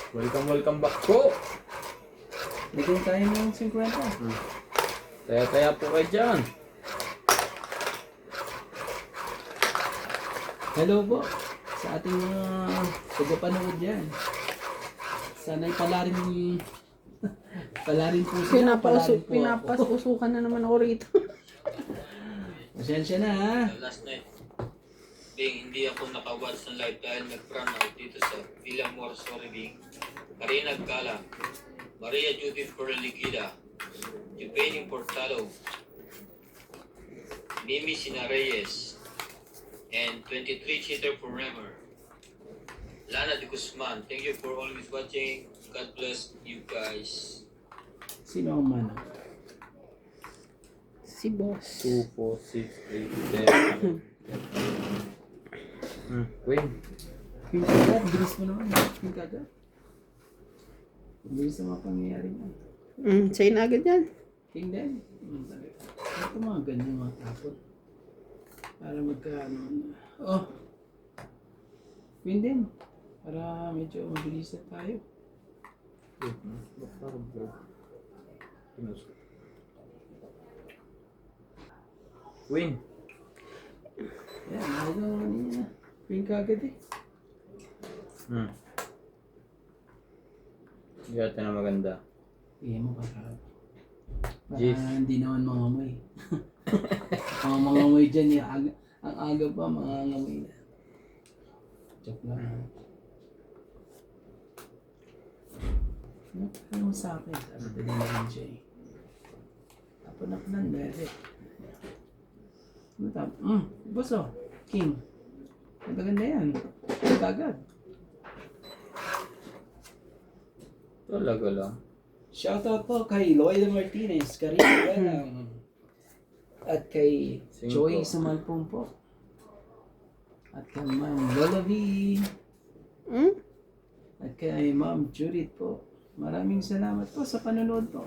Welcome back po. Bigyan tayo ng 50. Taya po kayo dyan. Hello po sa ating mga tagapanood dyan. Sana'y palarin palarin po sila. Pinapasukan na naman ako rito. Pasensya na ha. Last night, hindi ako nakawatch ng live dahil nag-run out dito sa Villamor, sorry Bing. Karina Gala, Maria Judith Correligida, Eugenie Portalo, Mimi Sina Reyes, and 23 Cheater Forever. Lana de Guzman, thank you for always watching. God bless you guys. Sino ang mana? Si boss. 2, 4, 6, 8, 10. Queen. Queen kagad, bilis mo naman. Queen kagad. Bilis na mga pangyayari mo. Sa'yo na agad yan. King din. Ito mga ganyan mga tapot. Para magkaano. Oh! Queen din. Para medyo mabilis na tayo. Queen. Yan, ano niya. Queen kagad eh. Gata na maganda. Iyan mo para Jeez. hindi naman mangamoy. Mga mangamoy dyan, ang aga pa mangangamoy na. Joke lang. Ano mo sa akin? Sabi ko din naman siya eh. Tapunak-nan, bebe. Ano tap? Boss oh, King. Magaganda yan. Kagad. Talaga lang. Shoutout po kay Loida Martinez, Karina Galang, at kay Joy Samalpong po. At kay Ma'am Lola V. At kay Ma'am Judith po. Maraming salamat po sa panonood po.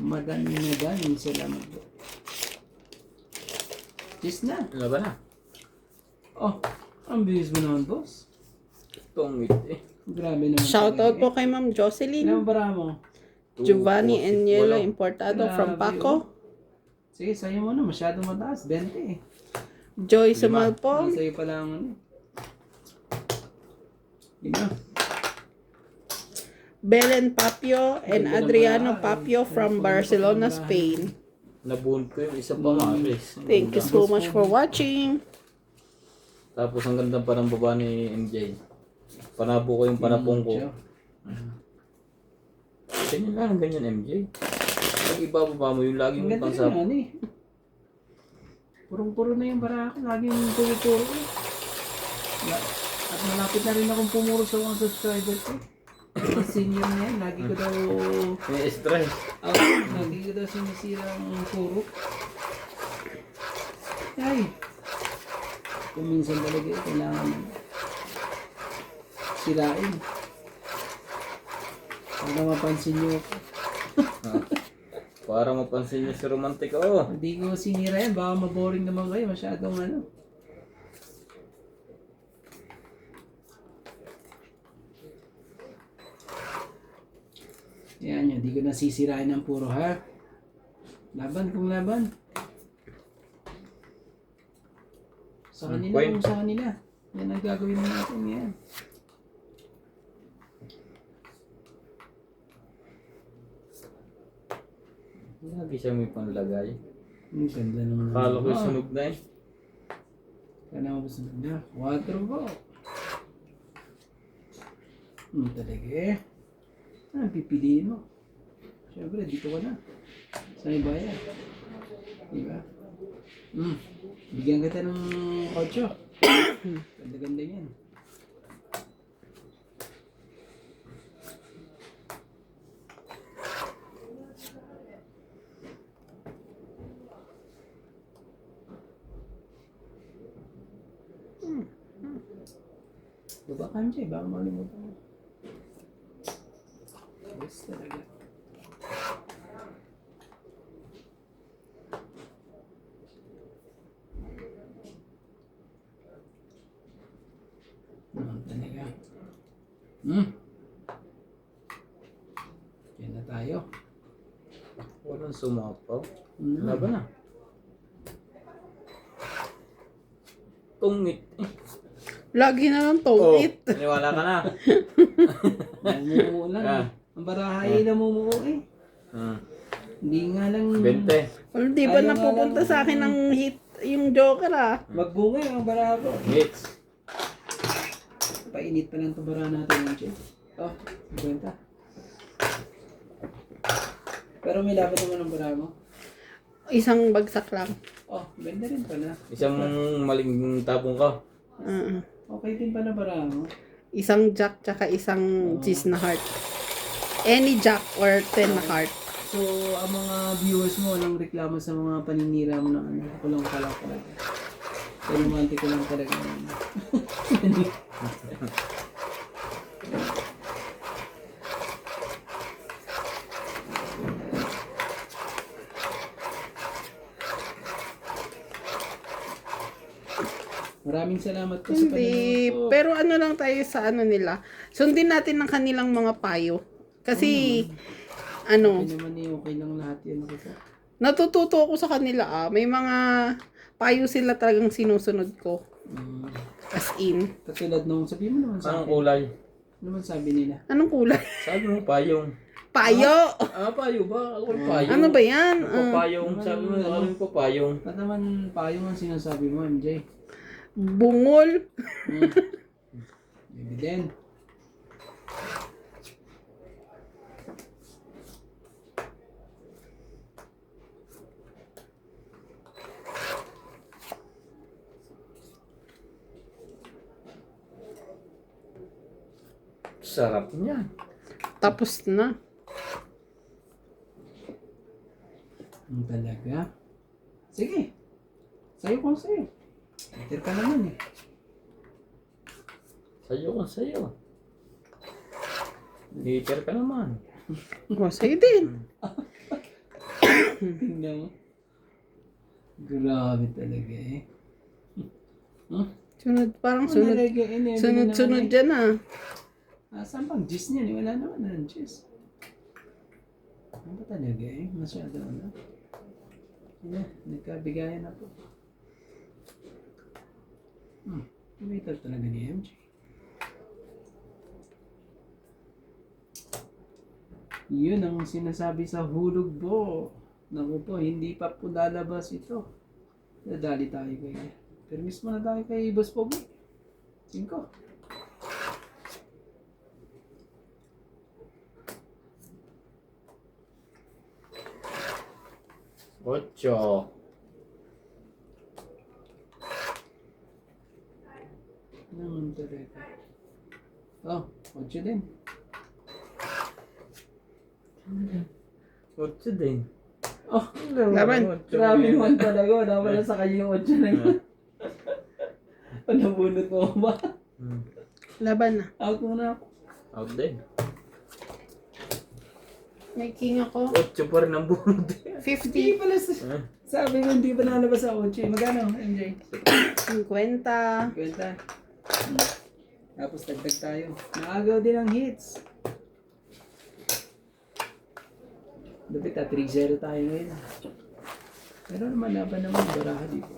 Maraming salamat po. Cheers na. Ano ba na? Oh, ang bilis mo naman, boss. Tungit eh. Grabe naman. Shoutout po kay Ma'am Ilang Jocelyn. bara mo? Giovanni 2, 4, 6, Enielo 8. Importado from Grabe, Paco. Sige, sa'yo mo na. Masyado mataas. 20 eh. Joy Sumalpong. Sa'yo pa lang ano. Yun. Belen Papio and Adriano Papio from Barcelona, Spain. Nabuhon ko yung isa pa maris. Thank you so much for watching. Tapos ang ganda pa ng baba ni MJ. Panabo ko yung panapong ko. Ganyan lang, ganyan MJ. Pag ibababa mo yung lagi Ang mong ganda pansap. naman eh. Purong-puro na yung barako. Laging puro-puro eh. At malapit na rin akong pumuro sa mga subscriber ko. Mga senior na yan. Lagi ko daw... May stress. lagi ko daw sinisira ang puro. Ay! Kung minsan talaga eh, kailangan sirain. Para mapansin nyo ako. Para mapansin niyo si romantic oh. Hindi ko sinira yan. Baka maboring naman kayo. Masyadong ano. Yan yun. Hindi ko nasisirain ng puro ha. Laban kung laban. Sa kanila kung sa kanila. Yan ang gagawin natin yan. Lagi siya may panlagay. Ang ganda naman. Kala ko sunog na eh. Kaya mo gusto na. 4 po. Talaga eh. Ano pipiliin mo? Siyempre, dito ka na. Sa ibayan. Diba? Bigyan kita ng 8. Ganda-ganda yan. Baba ka siya, baka malimutan mo. Yes, talaga. Talaga. tayo. Walang sumapaw. Hmm. Laban na. Tungit. Lagi na lang Oh, tongit. naniwala ka na. Namumuo lang. Ah. Ang barahay namumuo eh. Hmm. Hindi nga lang 20. Well, di ba Ayaw nga napupunta lang- sa akin ng hit yung Joker ah? magbunga ang baraha ko. Hits. Painit pa lang itong baraha natin yung chip. Oh, 50. Pero may laban naman ang baraha mo. Isang bagsak lang. Oh, ganda rin pala. Isang maling tapong ka. Uh-uh. Okay din pala baraha mo. Isang jack tsaka isang G's na heart. Any jack or 10 na heart. So, ang mga viewers mo, walang reklamo sa mga paninira mo ng ano, kulang ka lang talaga. Romantic ko lang talaga. Maraming salamat po sa Hindi, panonood po. pero ano lang tayo sa ano nila. Sundin natin ang kanilang mga payo. Kasi, ano, Okay naman eh, okay lang lahat yun. Ako po. natututo ako sa kanila ah. May mga payo sila talagang sinusunod ko. As in. Katulad nung, sabi mo naman sa Anong akin. kulay? Ano naman sabi nila? Anong kulay? Sabi mo payong. Payo! Ah, payo ba? Ako payong. Ano ba yan? Papayong. Sabi mo, ano yung papayong? At naman payong ang sinasabi mo, MJ. Bungol. Maybe din. Sarap niyan. Tapos na. Talaga? Sige. Sayo kung sayo. Iter ka naman eh. Sa'yo kung sa'yo. Hater ka naman. Oh, sa'yo din. Tingnan mo. Grabe talaga eh. Sunod, parang sunod. Talaga, eh, Sunod-sunod dyan ah. Saan pang gis niyan? Wala naman na ng gis. Ano ba talaga eh? Masyado ano. Nagkabigayan na po. Umital talaga ni MJ. Yun ang sinasabi sa hulog po. Naku po, hindi pa po lalabas ito. Nadali tayo kay. Pero mismo na tayo kay Boss Pogi. 5. Ocho. Naman talaga. Oh, 8 din. Ocho din. Oh, Laban. grabe naman talaga. Wala pala sa kanya yung 8 na yun. Panabunot mo ba? Laban na. Out muna ako. Out din. May king ako. Ocho pa rin ang bunod. 50 pala sa... Sabi mo hindi pa nalabas sa 8. Magkano, MJ? 50. Kwenta. Tapos dagdag tayo. Naagaw din ang hits. Dapat 3-0 tayo ngayon. Pero naman laban naman baraha dito.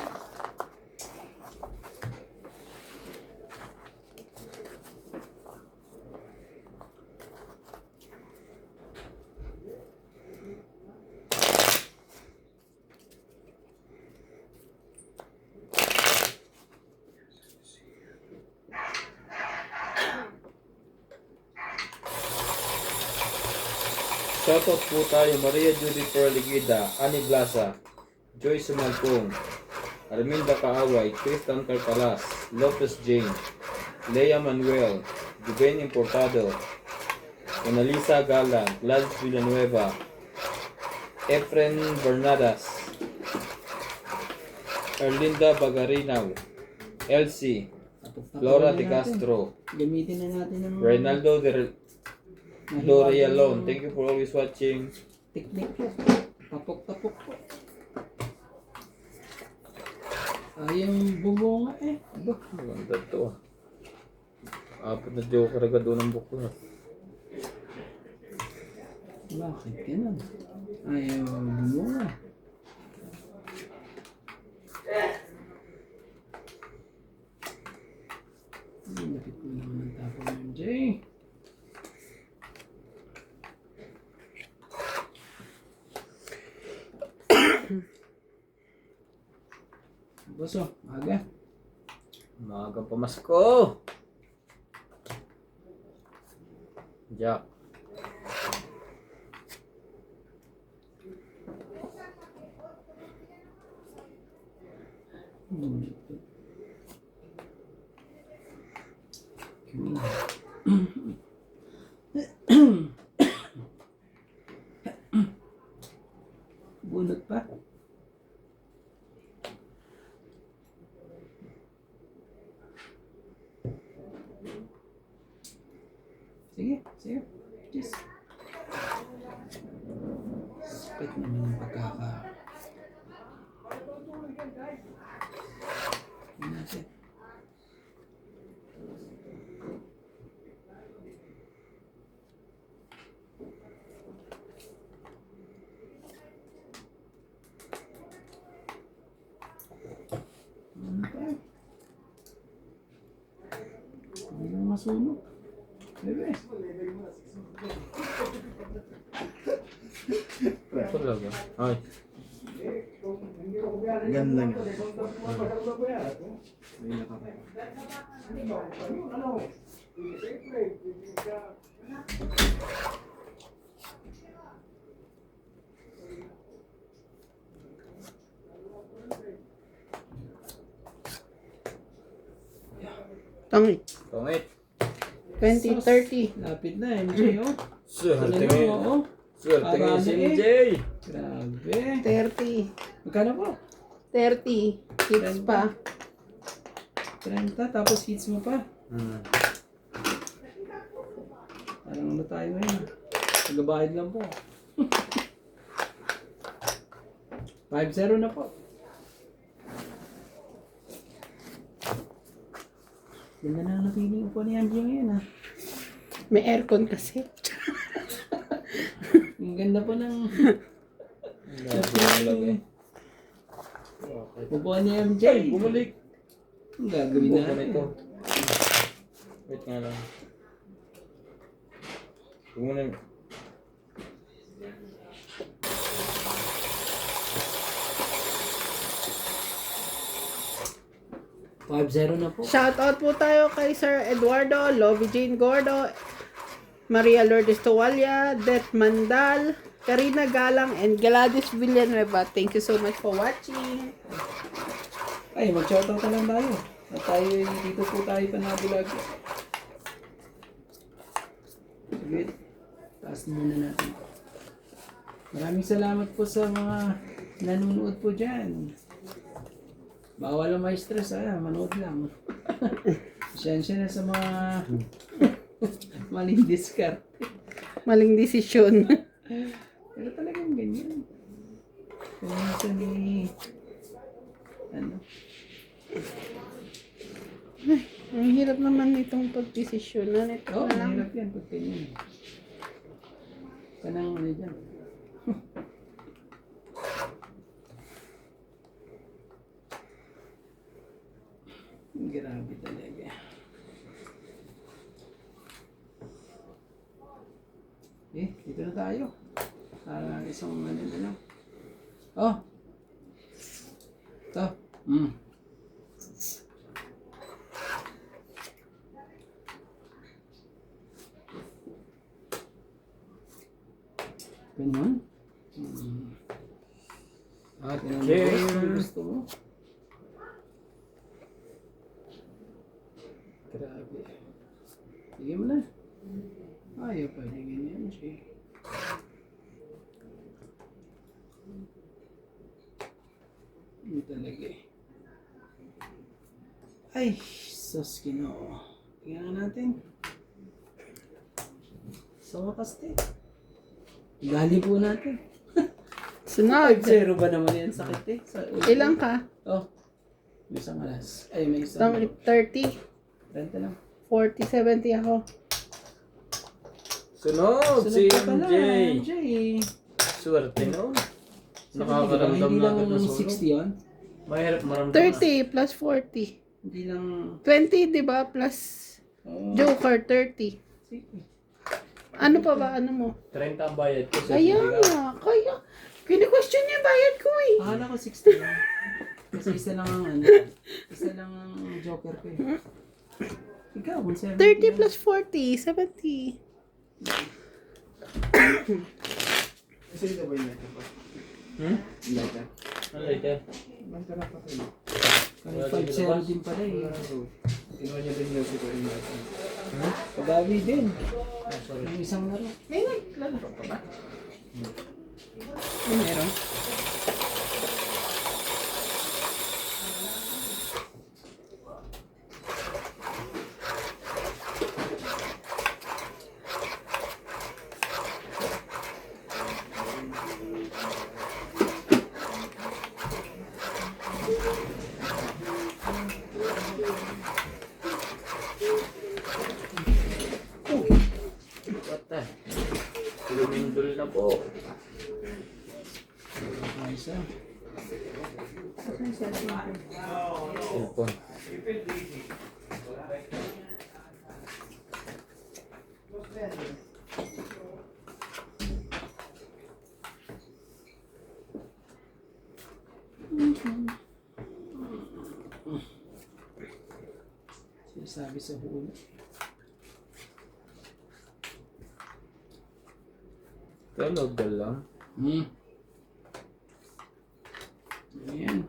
Shoutout po tayo Maria Judith Perligida, Ani Blasa, Joyce Sumalpong, Arminda Kaaway, Tristan Carcalas, Lopez Jane, Lea Manuel, Juven Importado, Annalisa Galang, Gladys Villanueva, Efren Bernadas, Erlinda Bagarinaw, Elsie, Flora De Castro, Gamitin na natin ng Reynaldo Dorialon. Thank you for always watching. technique po. Tapok-tapok po. Ayang bubunga eh. Ba, maganda to. Apat na joker agad doon ang buko. Bakit ganun? Ayaw bumuha. Lapit mo naman ang tapo mo, MJ. Boso, aga. Maagang pamasko. Jack. Bunot pa. Sige, sige. Cheers. Spit naman yung pagkaka. Tingnan natin. Ano pa? Hindi lang masunog. Bebe. Talaga. Ay. Ganda nga. Tangit. Pangit. 2030. Lapit na, MJ, oh. Swerte Ano ngayon. mo, oh. Swerte ngayon si Parami. MJ. Grabe. 30. Magkano po? 30. Hits pa. 30, tapos hits mo pa. Hmm. Parang ano tayo ngayon? Tagabayad lang po. 5-0 na po. Ganda na napili ko ni MJ ngayon, ha. May aircon kasi. Ang ganda po ng Talaga. upuan ni MJ. Ay, bumalik. Ang gagawin Bumalik natin. ito. Wait nga lang. Bumalik. 5-0 na po. Shoutout po tayo kay Sir Eduardo, Lovie Jane Gordo, Maria Lourdes Towalia, Det Mandal, Karina Galang, and Gladys Villanueva. Thank you so much for watching. Ay, mag-shoutout na lang tayo. At tayo, dito po tayo panabulag. Sige, taas muna natin. Maraming salamat po sa mga nanonood po dyan. Bawal ang may stress, manood lang. Pasensya na sa mga maling discard. Maling desisyon. Pero talagang ganyan. Kung minsan ano, Ang hirap naman itong pagdesisyonan. Ito oh, na lang. mahirap yan pag ganyan. Kanang ano dyan. Grabe talaga. Dito na tayo. Para isang ano na lang. Oh! Ito. Ganun. At Okay. gusto mo. Grabe. Sige mo na. Ayaw pa rin ganyan siya. Hindi talaga eh. Ay, sus Ginoo. Tingnan natin. Sa wakas din. Gali po natin. Sunod. 5-0 ba naman yan? Sakit eh. Ilang ka? Oh. May isang alas. Ay, may isang. Tangit 30. Renta lang. 40, 70 ako. Sunod si Sunod ka pala, MJ. MJ. Swerte no. Hindi Nakakaramdam na agad ng lang sunog. 60 yun. Mahirap maramdaman. 30 plus 40. Hindi lang... 20, di ba? Plus Oh, Joker, 30. sige. Ano pa ba? Ano mo? 30 ang bayad ko sa Ayan Bibigay. nga. Kaya, kini-question niya yung bayad ko eh. Akala ko 60 lang. Kasi isa lang ang ano. Isa lang ang joker ko eh. Ikaw, kung 70 30 lang. plus 40, 70. Kasi ito ba yung lighter pa? Hmm? Lighter. Ano lighter? Lighter na pa kayo. Wala Kaya din 5-0 labas. din pala eh. Kinuha niya din yung siguro yung lighter. Hmm? Pagawi din. Ah, sorry. Yung isang laro. May naglalaro pa ba? Meron. Bata. Lumindol na po. Ayos ah. Cellphone. Sinasabi sa hulo. Tulog ka lang. Ayan.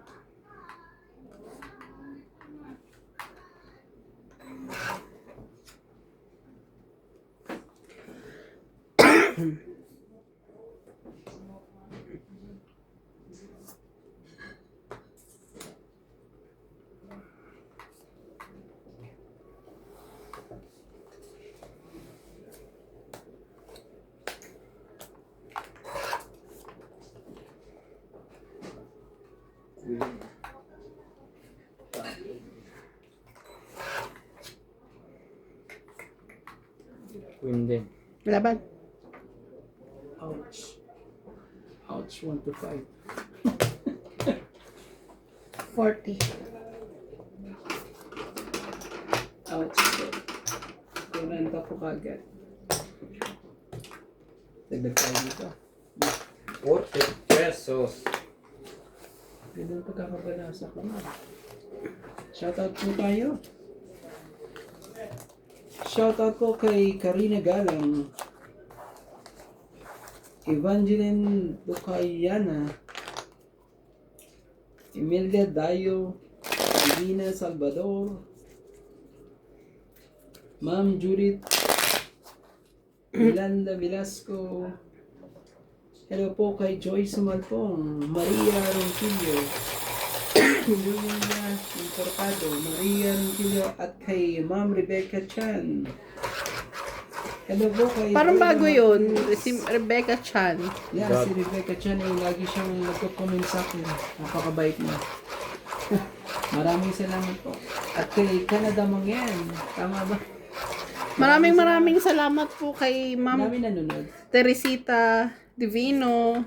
Queen din. Laban. Ouch. Ouch, 1 to 5. 40. Ouch. Kurenta po kagad. Dagdag tayo dito. 40 pesos. Ganun pagkakabalasa ko na. Shoutout po tayo. Shoutout po kay Karina Galang, Evangeline Lucayana, Emilia Dayo, Divina Salvador, Ma'am Judith Yolanda Velasco. Hello po kay Joyce Sumalpong, Maria Ronquillo, Julia Importado, Maria Ronquillo at kay Ma'am Rebecca Chan. Hello po kay Parang Lola bago Martinez. yun. Si Rebecca Chan. Yeah, si Rebecca Chan ay lagi siyang nagko-comment sa akin. Napakabait niya. Maraming salamat po. At kay Canada Mangyan. Tama ba? Maraming salamat po kay Ma'am Marami nanonood. Teresita Divino.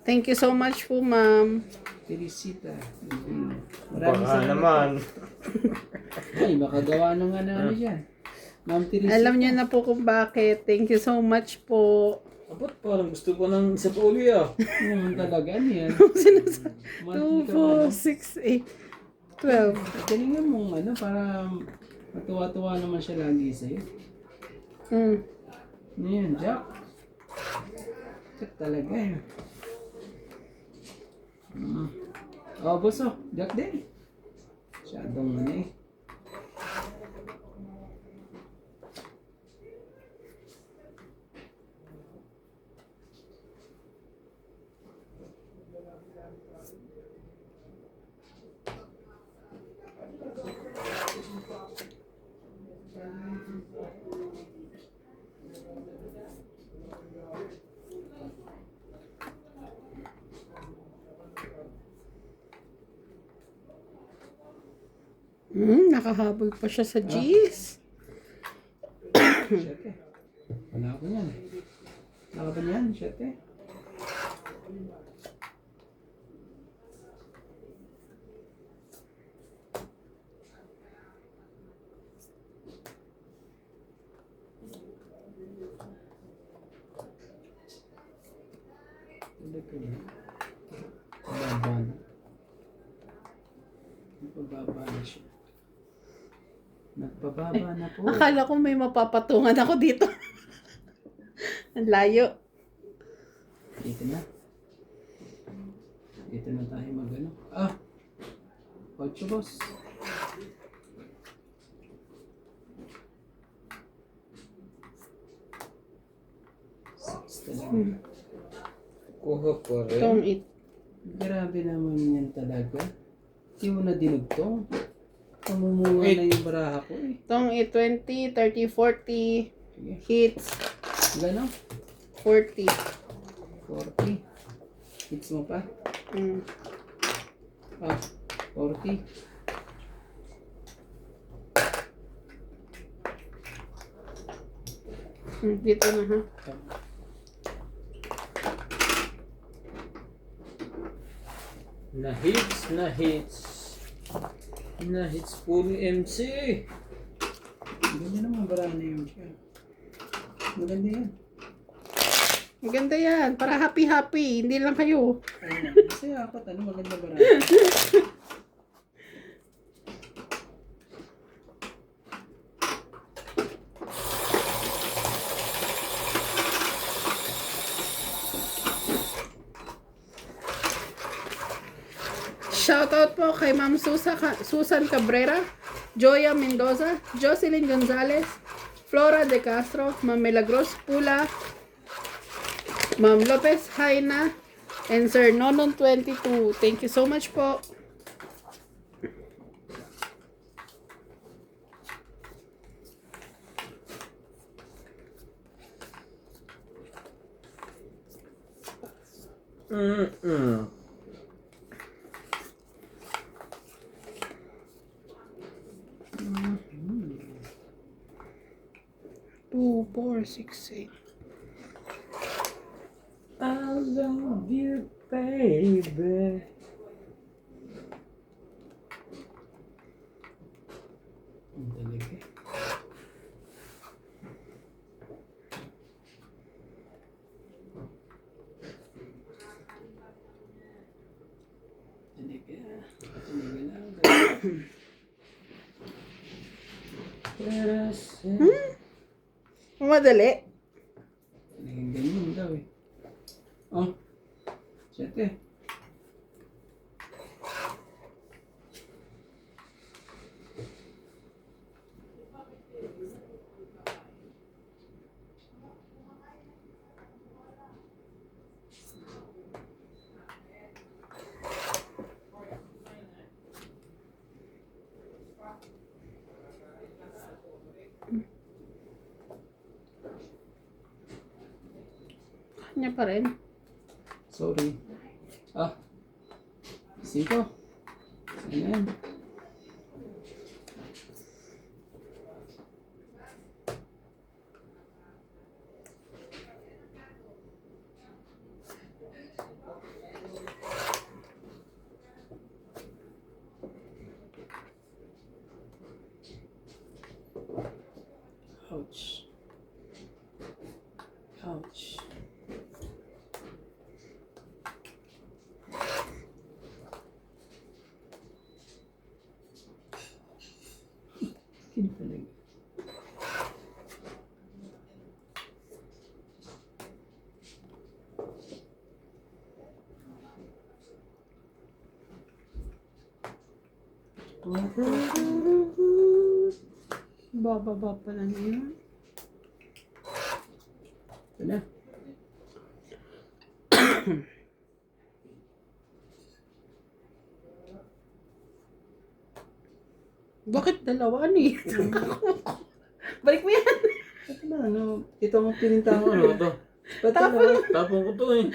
Thank you so much po, Ma'am. Teresita. Maraming Baka salamat naman. po. Ay, makagawa ng ano dyan. Ma'am Teresita. Alam niyo na po kung bakit. Thank you so much po. Abot, parang gusto ko ng isa pa uli ah. Naman talaga niyan. Sinasabi. Monthly 2, ka ba, 4, 6, 8, 12. Galingan mong ano, para matuwa-tuwa naman siya lagi sa'yo. Mm. Ano yan, Jack? Jack talaga eh. Oh, boss oh. Jack din. Masyadong ano eh. Nakahabol pa siya sa G's. Jack eh. Wala ko yan. Wala ka ba yan? Shit eh. Talaga na. Pababa na. Pababa na siya. Nagpababa na po. Akala ko may mapapatungan ako dito. Ang layo. Dito na. Dito na tayo mag-ano. Ah! 8 boss. Talaga. Kuha pa rin. Itong it. Grabe naman yan talaga. Hindi mo na dinugtong. Pamumunga na yung baraha ko eh. Itong it 20, 30, 40 Sige. hits. Gano'n? 40. 40. Hits mo pa? Mm. Ah, 40. Dito na ha. Na hits po ni MC. Ganda naman baraha na yun siya. Maganda yan. Maganda yan. Para happy-happy. Hindi lang kayo. Kasi ako, maganda baraha. Shoutout po kay Ma'am Susan Cabrera, Joya Mendoza, Jocelyn Gonzalez, Flora De Castro, Ma'am Milagros Pula, Ma'am Lopez Haina, and Sir Nonon 22. Thank you so much po. Mm-mm. 2, 4, 6, 8. I love you, baby. Ang talaga. Madali. Talagang ganyan daw eh. Oh. Siyete. Kanya pa rin. Sorry. Ah. 5. Ayan. Ouch. Ouch. Hindi talaga. Bababa pala niya. Ito na. Bakit dalawa ni? Balik mo yan. Ito na, ano? Ito ang pininta mo. Ano to? Ba't ano? Tapon ko to eh.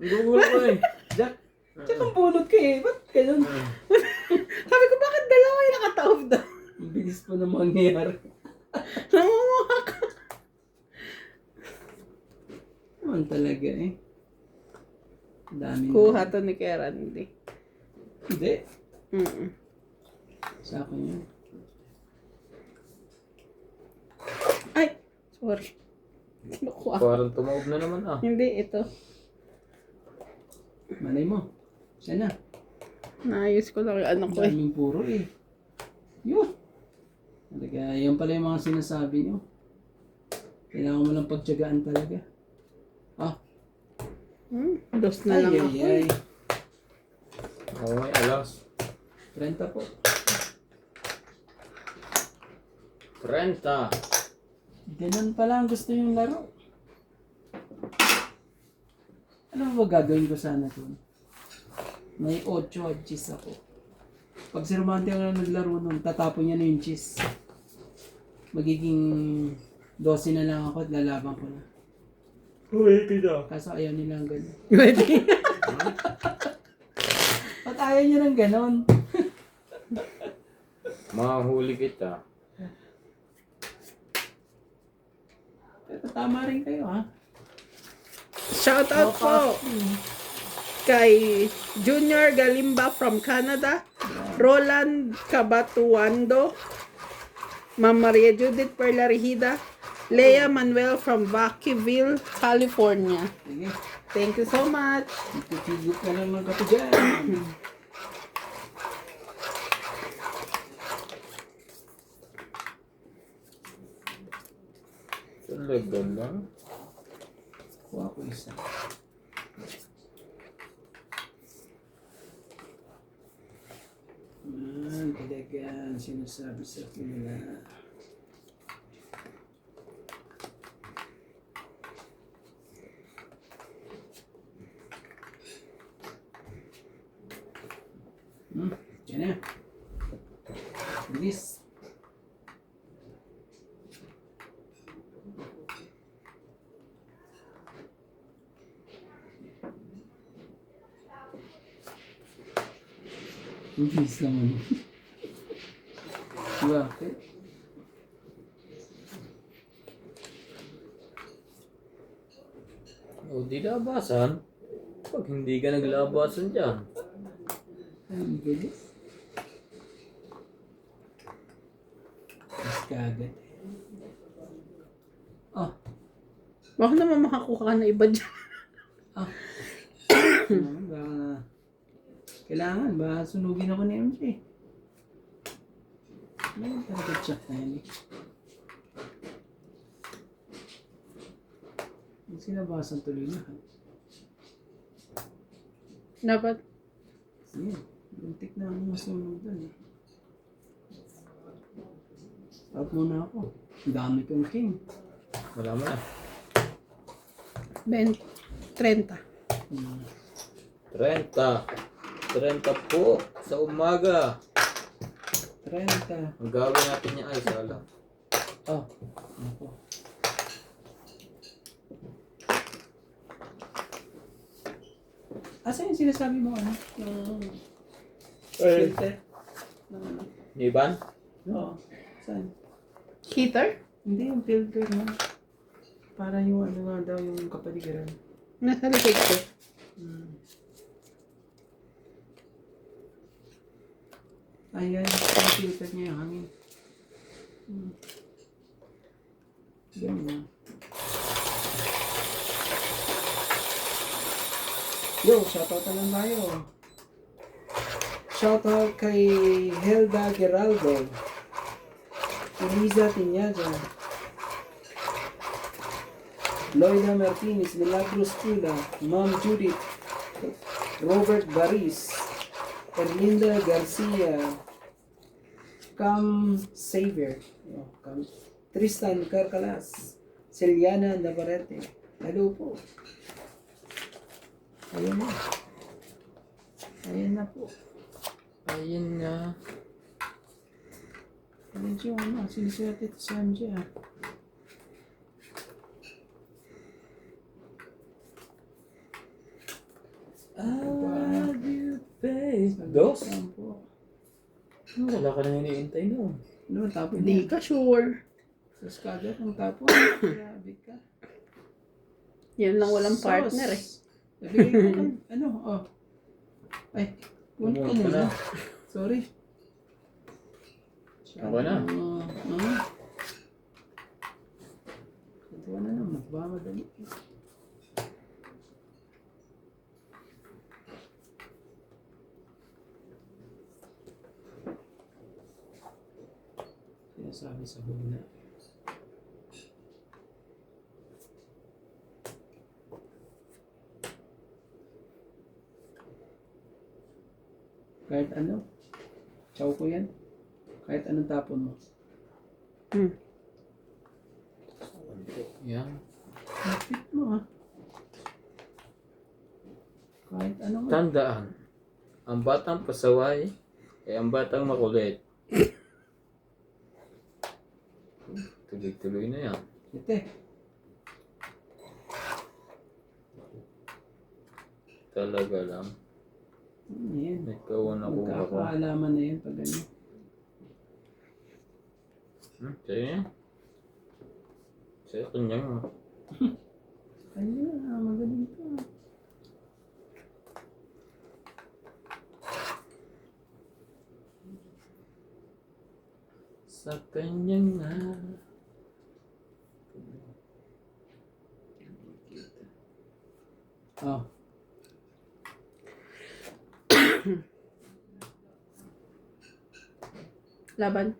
Ang gugulo ko eh. Jack, Jack ang bunot ka eh. Ba't ganun? Sabi ko, bakit dalawa yung nakataob doon? Ang bilis po na mangyayari. Namumuha ka. naman talaga eh. Dami Kuha na. to ni Kuya Randy. Hindi. Mm. Sa akin yun. Ay! Sorry. Kinukuha. Parang tumaob na naman ah. Hindi, ito. Malay mo. Siya na. Naayos ko lang yung ano Ang ko eh. daming puro eh. Yun. Talaga, yan pala yung mga sinasabi nyo. Kailangan mo lang pagtyagaan talaga. Ah, Dos na lang ay, ako. ay, ay. Oo, may alas. 30 po. 30. Ganun pala ang gusto yung laro. Ano ba gagawin ko sana doon? May 8 at cheese ako. Pag si Romante ang naglaro nun, tatapon niya na yung cheese. Magiging 12 na lang ako at lalaban ko na. Uy, kita. Kaso ayaw nila ng gano'n. Pwede. Ba't ayaw niya ng gano'n? Mahuli kita. Pero tama rin kayo ha. Shout out po kay Junior Galimba from Canada, Roland Cabatuando, Ma'am Maria Judith Perlarihida, Lea Manuel from Vacaville, California. Sige, Thank you so much. ititigit ka lang ng kape dyan. Talaga lang. Kuha ko isa. Talaga sinasabi sa kanila. Yan na. Bilis. Bilis naman. Bakit? O, di labasan. Pag hindi ka naglabasan dyan. Ang bilis. Mas kagad. Oh, Baka naman makakuha ka na iba dyan. baka kailangan ba sunugin ako ni MJ. Ano talaga check na yan eh. Sinabasan tuloy na. Dapat. Sige, buntik na ang masunog doon eh. Stop muna ako. Ang dami kong king. Wala mo na. 20. 30. 30. 30 po sa umaga. 30. Ang gagawin natin niya ay sala. Oh, ako. Asa yung sinasabi mo ano? Yung filter? Ng ano? Iban? Oo. Saan? Heater? Hindi yung filter na. Para yung ano nga daw yung kapaligiran. Nasa likod ko. Ayan, yung filter niya yung hangin. Ganyan. Yo, shoutout na lang tayo. Shoutout kay Helda Geraldo, Eliza Piñaga, Loida Martinez, Milagros Tula, Ma'am Judith, Robert Baris, Erlinda Garcia, Cam Xavier, Tristan Carcalas, Celiana Navarrete. Hello po. Ayan na. Ayan na po. Ayun na. Ayan siya, ano, siniswerte ito sa MJ ah. Dos? Ayan po. Wala ka na hiniintay noon. Ano, tapon Hindi niya. ka sure. Tapos kagad ang tapon. Grabe ka. Yan lang walang Sauce. partner eh. Nabigay ko lang. Ano? Oh. Ay. Kunin ko Kumunta muna. na. Sorry. Okay na. Ito na naman. Baka madali. Sinasabi sa hula. Kahit ano, chow ko yan. Kahit anong tapon mo. Yan. Lapit mo ah. Kahit ano nga. Tandaan, ang batang pasaway ay ang batang makulit. Tuloy-tuloy na yan. Ite. Talaga lang. Yan. May kawan ako ako. Magkakaalaman na yan pag ano. Sa'yo yan. Sa'yo kanyang. Kanya, magaling ka. Sa kanyang nga. Oh. Laban.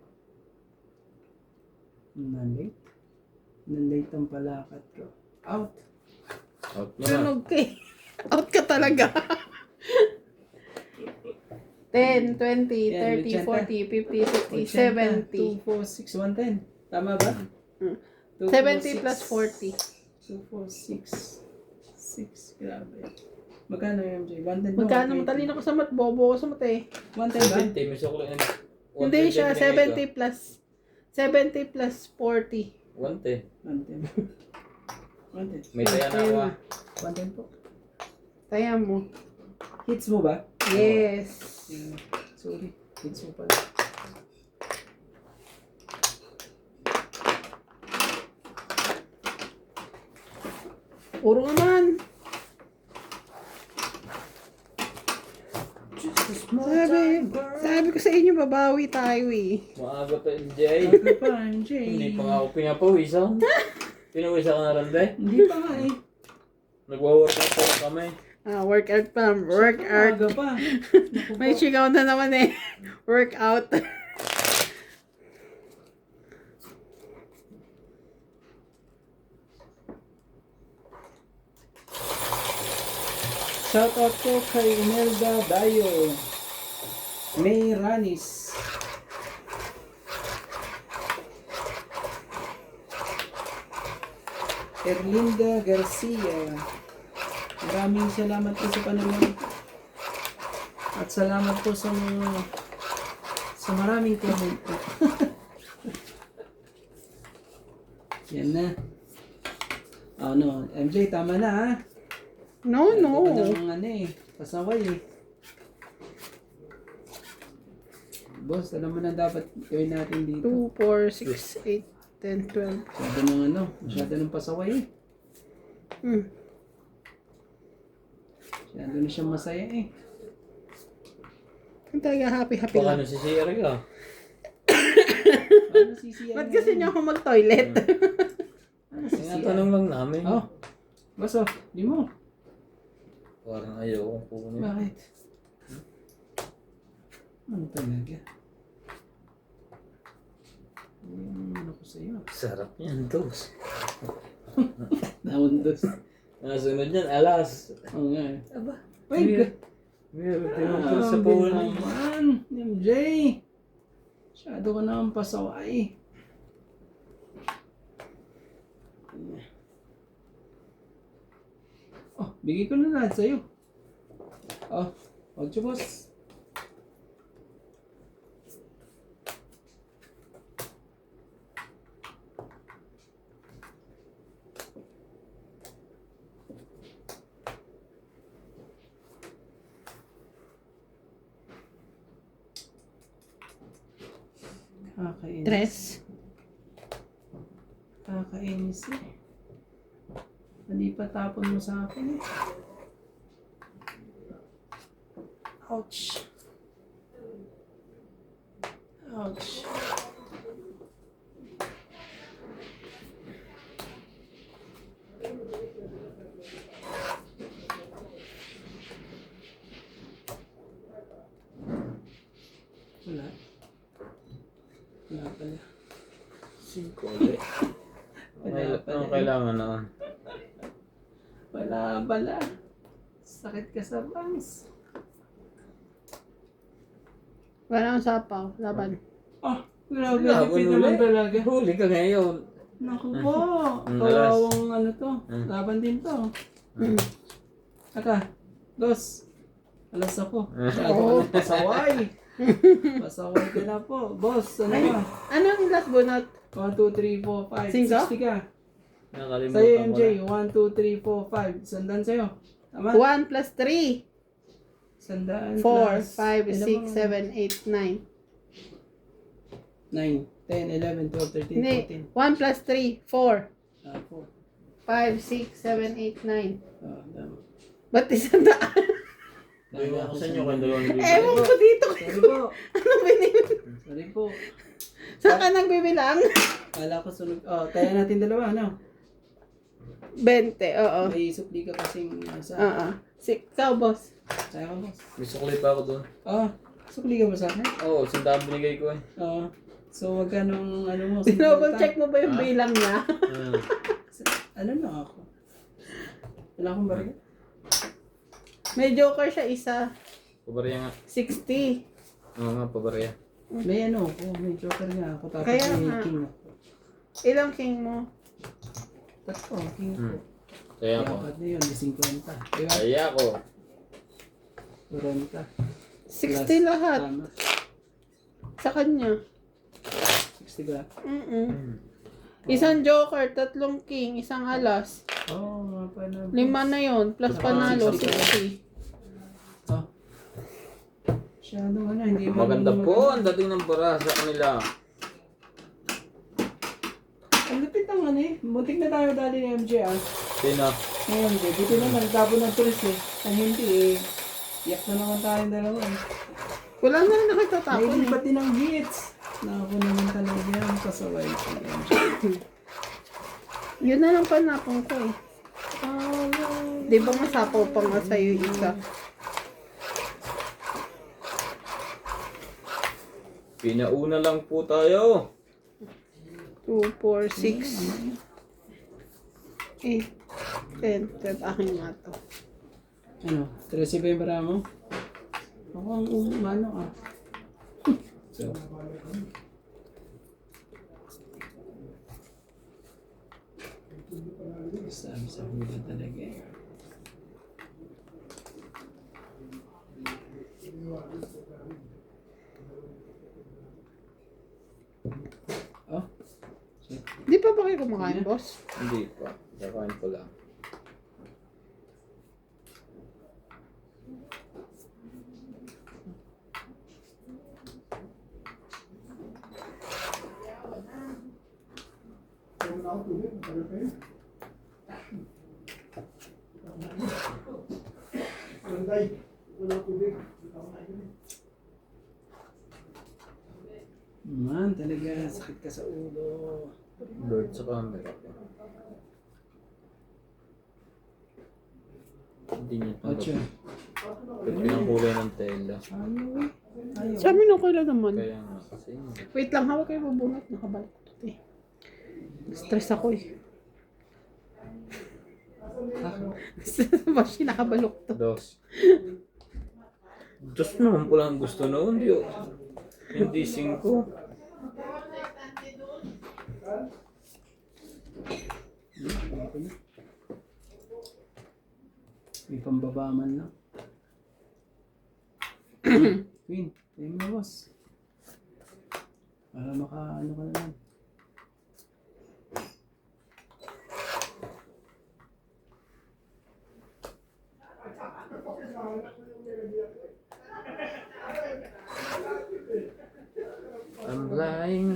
Nalate. Nalate ang palakat ko. Out. Out mo na. Sunog ka eh. Out ka talaga. 10, 20, Yan, 30, 40, 50, 60, 70. 2, 4, 6, 110. Tama ba? 2, 70 plus 40. 2, 4, 6. 6. Grabe. Magkano yung MJ? 110 ba? Magkano matalino ko sa mat? Bobo ko sa mat eh. 110 ba? 20, may sukli na. Hindi siya, 70 plus 40. 110. 110. 110. May taya na ako ah. 110 po. Taya mo. Hits mo ba? Yes. Sorry. Hits mo pala. Puro naman. Sabi ko sa inyo, babawi tayo eh. Maaga pa MJ. Okay pa, MJ. Hindi pa nga ako pinapawisan. Pinawisan ka na rin ba? Hindi pa nga eh. Nagwa-workout pa lang kami. Workout pa. Workout. Aga pa. May sigaw na naman eh. Workout. Shoutout ko kay Imelda Dayo. May Ranis. Erlinda Garcia. Maraming salamat po sa panonood. At salamat po sa maraming comment po. Yan na. Ano, MJ, tama na ha. No. Ng ano eh, pasaway eh. Boss, alam mo na dapat gawin natin dito. 2, 4, 6, 8, 10, 12. Masyado ng ano, masyado ng pasaway eh. Masyado na siyang masaya eh. Ang talaga happy Baka lang. nasisira ka. Paano sisiyan Ba't na kasi yun? niya ako mag-toilet? Paano sisiyan? Tinatanong lang namin. Oh, boss oh, di mo. Parang ayaw kong punin. Bakit? Ano talaga? Ano ko sa'yo? Sarap yan, dos. Naundos. Nasunod yan, alas. Oo nga eh. Aba. Wait, Meron tinutol sa puno. naman, MJ. Masyado ka naman pasaway. Oh, bigay ko na lahat sa'yo. Oh, wag siya boss. Kakainis. 3. Kakainis eh. Hindi pa tapon mo sa akin eh. Ouch. Ouch. Wala. Wala pala. 5 ulit. Ang kailangan noon? Wala pala. Sakit ka sa bangs. Walang sapaw. Laban. Ah, grabe. Laban Tipid ulit. naman talaga. Huli ka ngayon. Naku po. Alas. Kawawang ano to. Laban din to. Saka. Dos. Alas ako. Oh. Pasaway. Pasaway ka na po. Boss, ano ba? Anong last bunot? 1, 2, 3, 4, 5. Singko? 60 ka. Nakalimutan Sa'yo, ko MJ. na. 1, 2, 3, 4, 5. Sandaan sa'yo. Tama? 1 plus 3. Sandaan 4, plus. 5, Ilan 6, ba? 7, 8, 9. 9, 10, 11, 12, 13, Hindi. 1 plus 3. 4. 14. 5, 6, 7, 8, 9. Tama. Ba't isang daan? Sabi ko sa inyo kung 2,000. Ewan ko dito. Sorry po. Ano binili? Sorry po. Saan ka nagbibilang? Kala ko sunog. Oh, tayo natin dalawa, ano? 20, oo. May supli ka kasing nasa. Oo. Ikaw, boss. Saya ka, boss. May sukli pa ako doon. Oh, supli ka ba sa akin? Oo, 100 binigay ko eh. Oo. So, wag ka nung ano mo. Double check mo ba yung bilang niya? Ano na ako? Wala akong barya. May joker siya isa. Pabarya nga. 60. Oo nga, pabarya. May ano ako. May joker nga ako. Tapos Kaya may nga. king ako. Ilang king mo? Tatlo, king ako. Kaya ako. Dapat na yun, may 50. Diba? Kaya ako. 40. 60 lahat. Tama. Sa kanya. 60 ba? Isang joker, 3 king, isang alas. Oo, nga pala. 5 na yon plus panalo, 60. Oh. Masyado ano, hindi mo. Maganda po ang dating ng bara sa kanila. Ang lupit ng ano eh. Muntik na tayo dali ni MJ ah. Sino? Ngayon, dito naman, nagtapon ng tulis eh. Ang hindi eh. Iyak na naman tayong dalawa eh. Wala na nakatatapon May eh. pati ng hits. Naku naman talaga yan. Pasaway si MJ. Yun na lang panapon ko eh. Di ba masapaw pa nga sa'yo isa? Pinauna lang po tayo. 2, 4, 6, 8, 10, 12. Akin nga to. Ano? 13 ba yung bara mo? Ako ang umano ah. So, sabi sa hula talaga eh. Oh, Di pa ba kayo kumakain, boss? Hindi pa. Kakain ko lang. man talaga, sakit ka sa ulo. Lord sa camera. Hindi niya Ocho. Pwede ng kulay ng tela. Ano eh? Ayaw. Sa amin okay lang naman. Kaya nga kasi. Wait lang, hawak kayo bubunot. Nakabalik ko to eh. Stress ako eh. Bashi, nakabalok to. Dos. Dos naman pala ang gusto noon. Hindi 5. May pambabaman lang. Queen, tayo mo na boss. Para maka ano ka naman. I'm lying.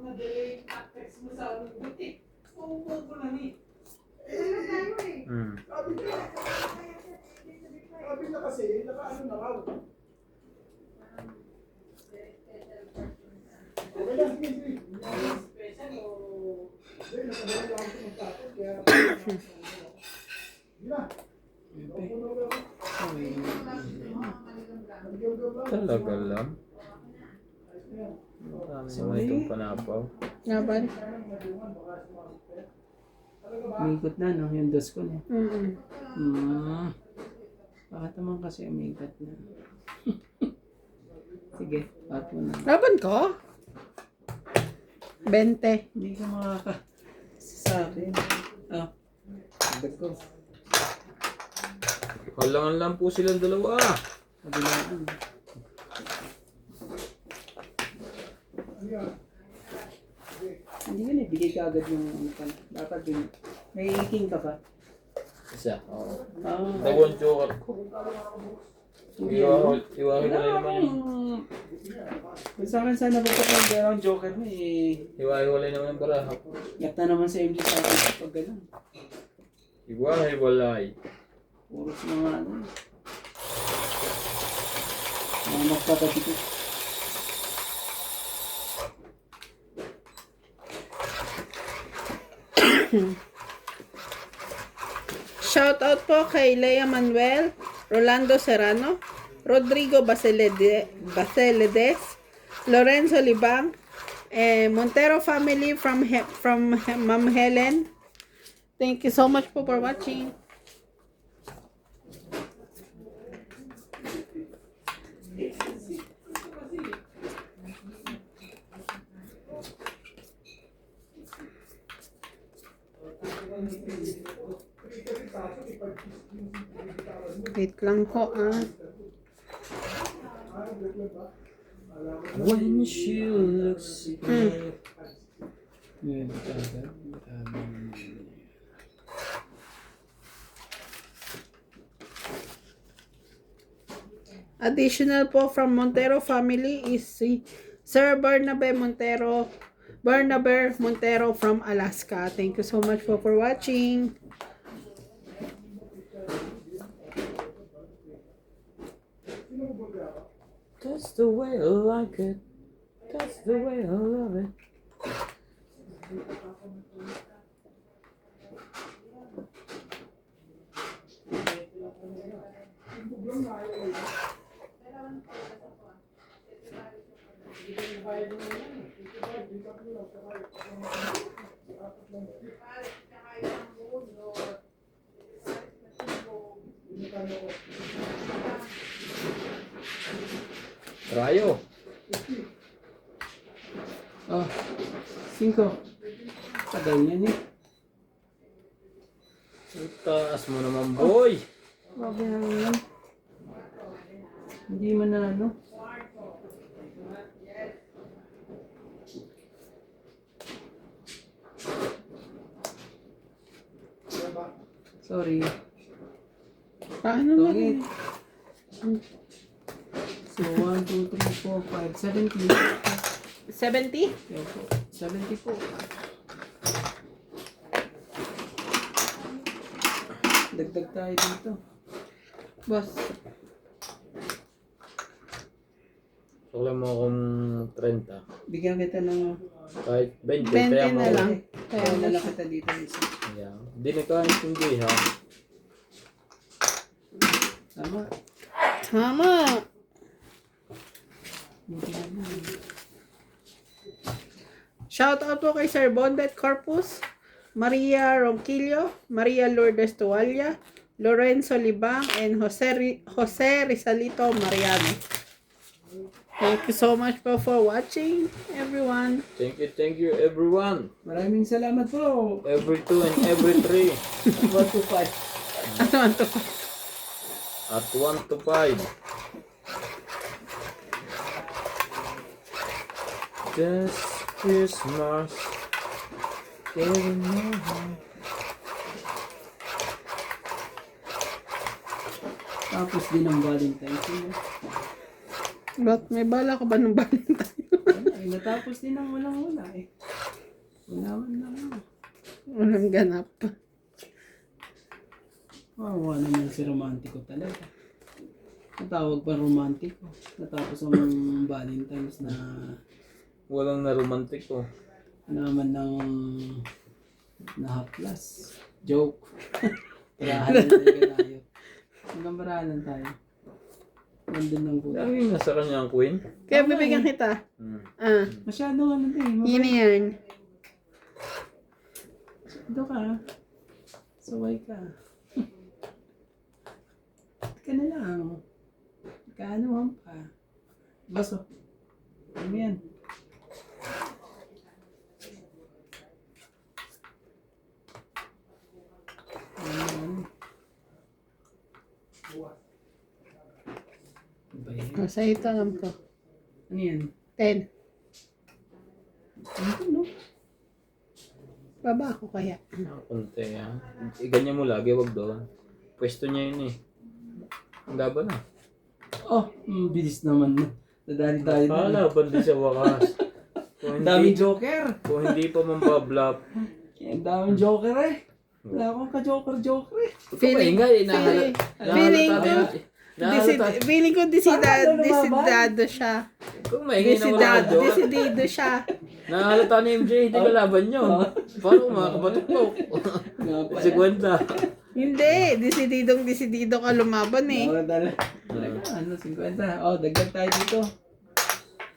mga delay tactics mo sa buti. Uupo ko na ni. Hmm. Sabi na kasi, naka-ano na raw. Okay lang, sige, sige. Special o... Hindi, nakadala lang ako ng tapos, kaya... Hindi na. Napuno na ako. Talaga lang. Dami mo itong panapaw. Laban. Umikot na, no? Yung dos ko na. Mm-mm. Bakit naman kasi umikot na? Sige, part mo na. Laban ko? 20. Hindi ka makaka... sa akin. Ah, agad ko. Halangan lang po silang dalawa. Kabilaan. Hindi ka na, bigay ka agad yung ano ka na. Dapat din. May iking ka pa. Isa. Oo. Ah, Dawon joker ko. Iwahi ko wala na naman yun. Kung sa akin sana pagkakanda ang joker mo eh. Iwahi ko naman yung baraha. Yak na naman sa MG sa akin pag gano'n. Iwahi walay. Puro sa mga ano. Mga magpapatipid. Shout out po kay Lea Manuel, Rolando Serrano, Rodrigo Baseledes, Lorenzo Libang, Montero family from Ma'am Helen. Thank you so much po for watching. Wait lang ko When she looks good. Ngayon, agad. Additional po from Montero family is si Sir Barnabe Montero from Alaska. Thank you so much po for watching. That's the way I like it. That's the way I love it. Rayo. Oh, 5. Tagal yan eh. Taas mo naman, boy. Grabe na yan. Hindi man na ano. Sorry. Paano na? Tungit. So, 1, 2, 3, 4, 5, 70. 70? Yan po. 70 po. Dagdag tayo dito. Boss. Sukla mo akong 30. Bigyan kita ng... Kahit 20. 20 kaya na mo- lang. Kaya na lang kita dito. Isa. Yeah. Hindi na kahit hindi ha. Tama. Tama. Buti naman. Shout out po kay Sir Bondet Corpus, Maria Ronquillo, Maria Lourdes Tualia, Lorenzo Libang, and Jose Rizalito Mariano. Thank you so much po for watching, everyone. Thank you everyone. Maraming salamat po. Every 2 and every 3. 1 to 5. Ano to? At 1 to 5. This Christmas. Giving my heart. Tapos din ang Valentine's. Ba't may bala ka ba ng Valentine? Ay, natapos din ang walang-wala eh. Wala man lang. Walang ganap. Wawa naman si romantiko talaga. Natawag pa romantiko. Natapos ang Valentine's na Walang na romantic ko. naman ng nahaplas. Joke. Barahalan talaga tayo. Hanggang barahalan tayo. Nandun lang po. Laging nasa kanya ang queen. Kaya bibigyan kita. Ah, Masyadong ano din. yun yan. Ito ka. Saway ka. Ka na lang. Kaanuhan pa. Baso. Ano yan? Ano? Ano ba yan? Oh, sa'yo ito alam ko. Ano yan? 10. Ano to, no? Baba ako kaya. Kunti ha. Ganyan mo lagi, wag doon. Pwesto niya yun eh. Ang laban na. Oh, bilis naman na. Nadali tayo na. Laban din sa wakas. Kung Ang daming hindi, joker. kung hindi pa mambablap. Ang daming joker eh. Wala akong ka-joker eh. Feeling- Ingay, feeling ko disidado siya. Kung maingay na wala ka joke, Desidido siya. nahalata ni MJ, hindi ka laban yun. Paano makakabatok? Si Gwenta. Hindi, desididong ka lumaban eh. Talaga, ano, 50. Oh, dagdag tayo dito.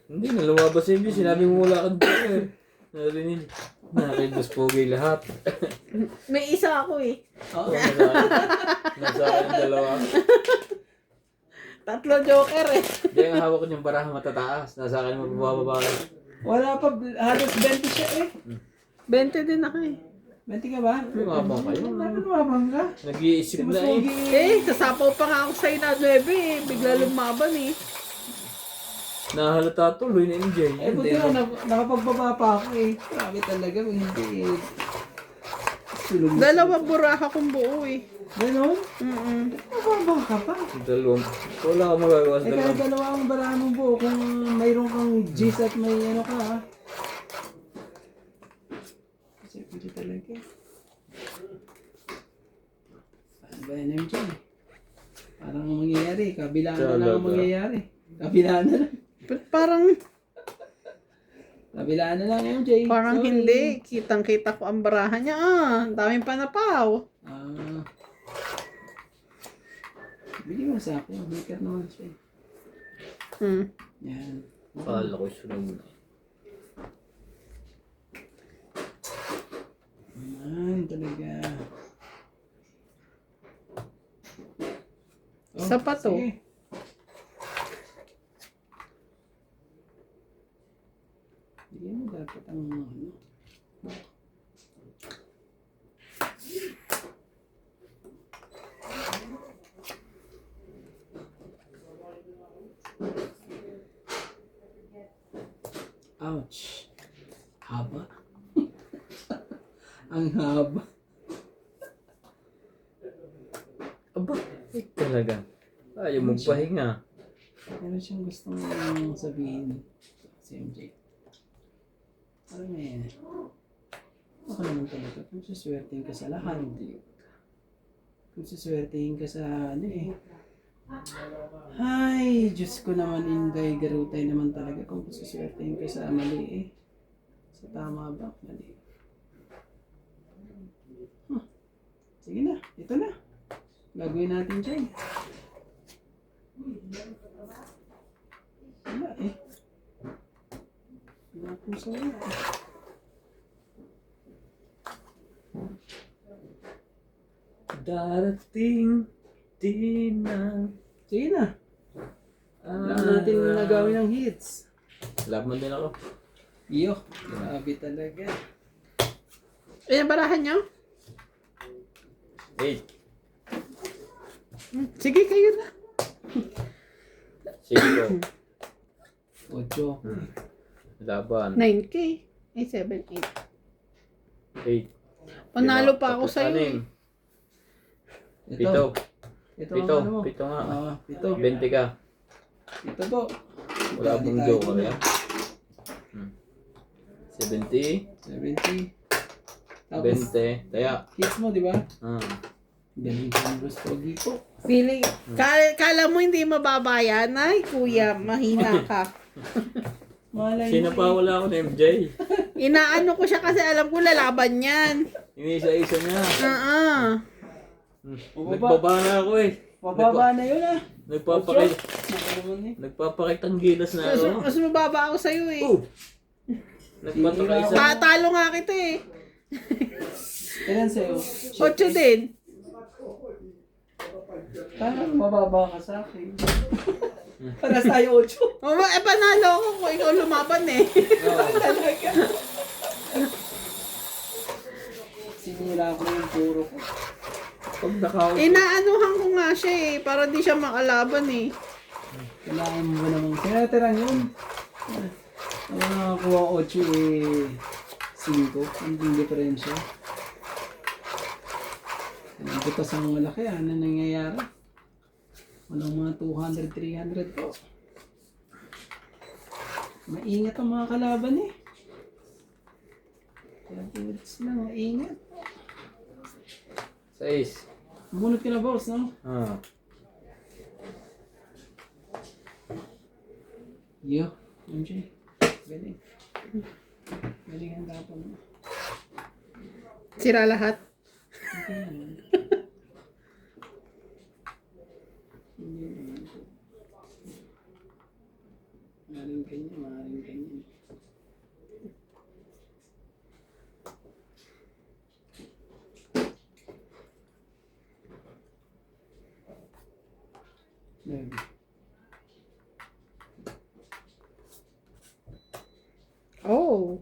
Hindi, nalumabas si MJ, sinabi mo wala kang joke. Narinig, nakakibos pogi lahat. May isa ako eh. Oo. Nasa akin ang dalawa. 3 joker eh. Hindi ang hawak ko yung baraha matataas. Nasa akin mabababa. Wala pa, halos 20 siya eh. 20 din ako eh. 20 ka ba? Lumabang kayo. Bakit lumabang ka? Nag-iisip Mas na eh. pogi Sasapaw pa nga ako sa'yo na 9 eh. Bigla lumaban eh. Nahalata tuloy ni MJ. Eh, buti nga, nakapagbaba pa ako eh. Grabe talaga, kung hindi eh. Sulong. 2 buraha kong buo eh. Ganon? Mm-mm. Nababang ka pa. Dalawang. Wala ka magagawa sa Eh, kaya dalawang. dalawa ang barahan mo buo kung mayroon kang G's at may ano ka ha. Kasi pwede talaga. Paano ba yan MJ? Parang ang mangyayari. Kabilaan na lang ang Talaga. mangyayari. Kabilaan na lang. But parang Kabilaan na lang MJ. Parang Sorry. hindi. Kitang-kita ko ang barahan niya. Ang daming panapaw. Ah. Bili mo sa akin. Baker naman siya. Yan. Kala ko sunod na. Man, talaga. Sapat, oh. sige. Bigyan mo dapat ang ano. Ouch. Haba. Ang haba. Aba, talaga. Ayaw magpahinga. Meron siyang gustong sabihin si MJ. Parang may ako naman talaga kung suswertein ka sa lahat. Kung suswertein ka sa ano eh. Ay, Diyos ko naman, Inday, garutay naman talaga kung suswertein ka sa mali eh. Sa tama ba? Mali. Sige na, ito na. Gagawin natin dyan. Wala eh. Wala akong sawa eh. Darating din na. Sige na. Alam natin na nagawin ng hits. Laban din ako. Iyo, grabe talaga. Ayan barahan niyo? 8. Sige, kayo na. 6. 8. Laban. 9K. 7, 8. 8. Panalo pa ako sa'yo eh. Pito. Ito Pito. ang ano mo. Pito nga. Pito. 20 ka. Ito po. Wala bang joker yan. 70, 70. Tapos, 20, taya. hits mo, di ba? Ah. Galing ka ng Boss Pogi po. Feeling, kala mo hindi mababa yan? Ay, kuya, mahina ka. Malay Sino mo pa wala ako na MJ? Inaano ko siya kasi alam ko lalaban yan. Inisa-isa niya. Bumaba. Nagbaba na ako eh. Pababa na yun ah. Nagpapakita. Naka naman eh. Nagpapakitang gilas na Mas, ako. mas mababa ako sa'yo eh. Oh! Nagpapakita. Talo nga kita eh. Ilan sa'yo? 8 din. Parang mababa ka sa akin. Para tayo 8. Panalo ako kung ikaw lumaban eh. Talaga. Sinira ko yung puro ko. Pag nakaw. Inaanuhan ko nga siya eh. Para di siya makalaban eh. Kailangan mo ba namang tinatirang yun? Ang nakakuha 8 eh 5. Hindi diferensya. Ang butas ang malaki. Ano nangyayari? Walang mga 200, 300 po. Maingat ang mga kalaban eh. Kaya butas na, maingat. 6. Bunot ka na boss, no? Ah. Yo, MJ. Galing. Galing ang tapon mo. Sira lahat. Maring ganyan, maring ganyan. There. Oh.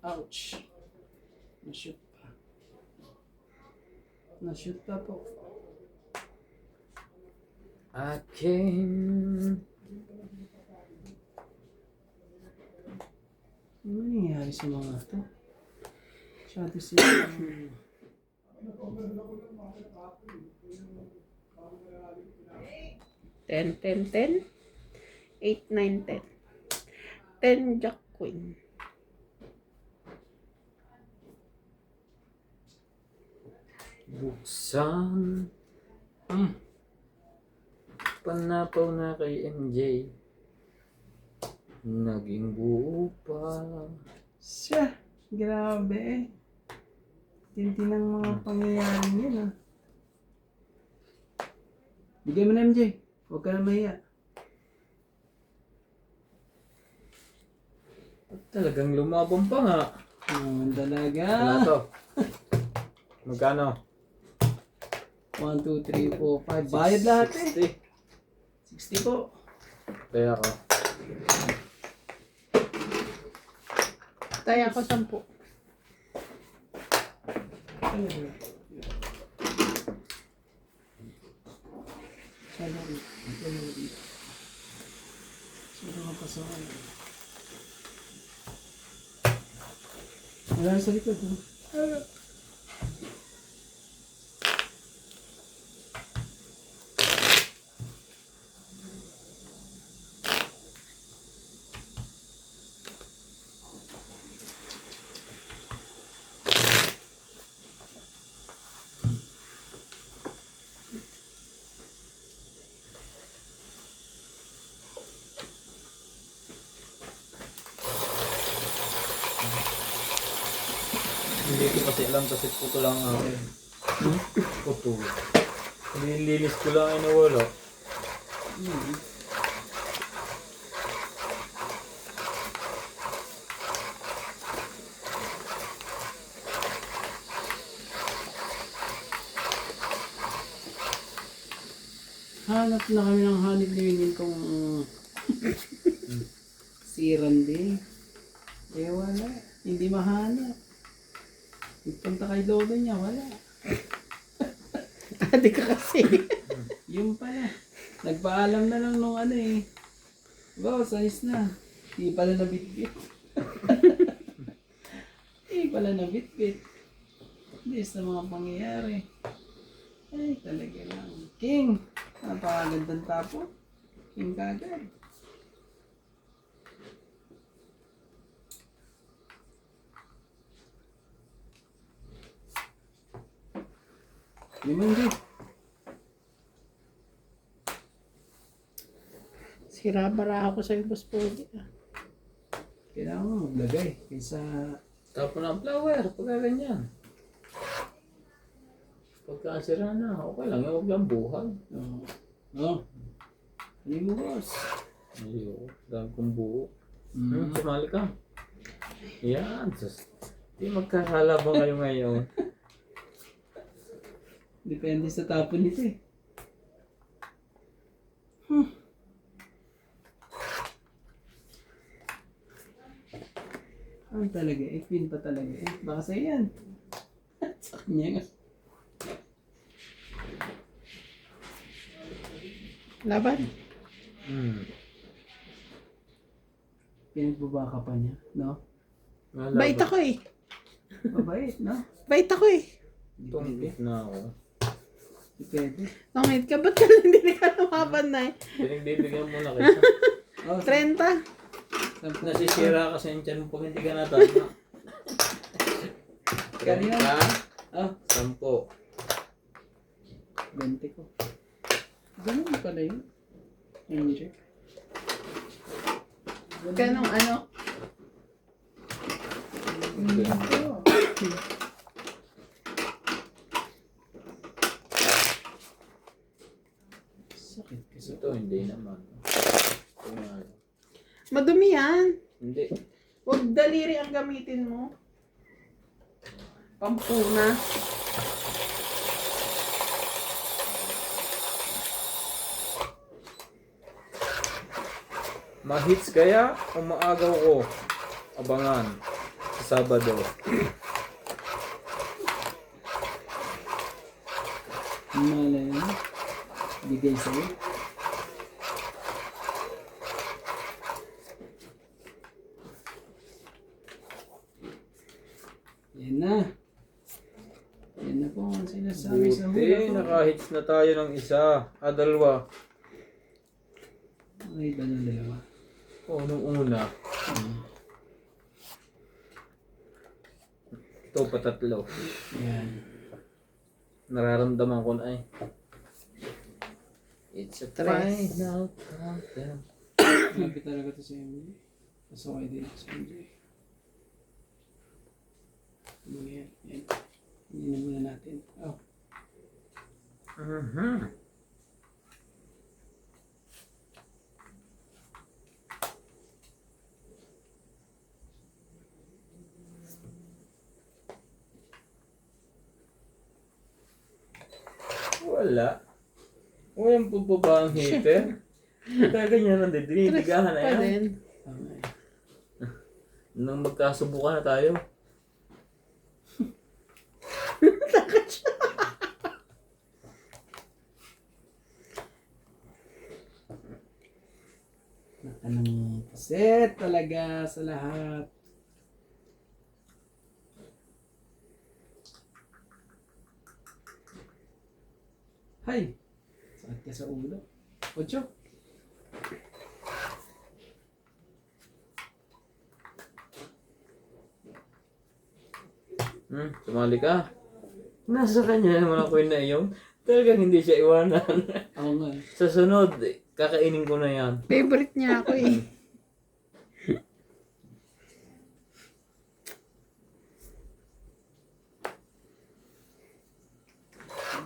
Ouch. Na-shoot pa. Na-shoot pa po. Akin. Ano nangyayari sa mga to? Masyado sila. 10, 10, 10. 8, 9, 10. 10 Jack Queen. Buksan. Panapaw na kay MJ. Naging buo pa. Siya, grabe eh. Tinti ng mga pangyayari yan ah. Bigay mo na MJ. Huwag ka na mahiya. Talagang lumabang pa nga. Talaga. Wala to. Magkano? 1, 2, 3, 4, 5. Bayad lahat eh. 60 po. Kaya ako. Taya ko 10. Wala sa likod. Hindi ko kasi alam kasi puto lang ang akin. Puto. Nililinis ko lang ay nawala. Hanap na kami ng hanip ni Winnie kung si Randy. Eh wala. Hindi mahanap. Nagpunta kay lolo niya, wala. Adi ka kasi. Yung pala. Nagpaalam na lang nung ano eh. Boss, ayos na. Di pala nabitbit. Di pala nabitbit. Hindi sa mga pangyayari. Ay, talaga lang. King! Napakagandang tapo. King kagad. Limang din. Sira-bara ako sa'yo, Boss Pogi. Kailangan mo maglagay. Kaysa, Tapon ang flower, pagka ganyan. Pagka sira na, okay lang, huwag lang buhay. Hindi mo, boss. Ayun, dami kong buo. Mm. Sumali ka. Yan, sus. Di magkakalabang kayo ngayon. Depende sa tapon nito eh. Ano talaga eh? Pin pa talaga eh. Baka sa'yo yan. Sa kanya nga. Laban. Pinagbabaka pa niya, no? Bait ako eh. Mabait, no? Bait ako eh. Tumpit na ako. Depende. Tungit ka, ba't ka hindi ka lumaban na eh? Pinagbibigyan mo na kita. Oh, 30. Nasisira kasi yung tiyan mo pag hindi ka natama. Kanina? Ka? Oh, 10. 20 ko. Ganun pala yun. Hindi. Ganong ano? Sakit kasi. Ito, hindi naman. Ito nga. Madumi yan. Hindi. Huwag daliri ang gamitin mo. Pampuna. Mahits kaya o maagaw ko? Abangan. Sa Sabado. Malay mo. Bigay sa'yo. Yan na. Yan na po ang sinasabi sa hula Buti, ko. nakahits na tayo ng isa. Dalawa. Ay, dalawa. O, nung una. Ito, patatlo. Yan. Nararamdaman ko na eh. It's a Tres. final countdown. Malapit talaga ito sa MJ. Mas okay din sa MJ. Yan. Yan. Yan na muna natin. Oh. Mhm. Wala. Walang pupaba ang hater. Kaya ganyan lang din. Dinidigahan na Pa yan. din. Tama eh. Nang magkasubukan na tayo. Anong set talaga sa lahat. Hay! Sakit ka sa ulo. Ocho. Sumali ka. Nasa kanya naman ako yun na iyon. Talagang hindi siya iwanan. Ako nga. Sa sunod, kakainin ko na yan. Favorite niya ako eh.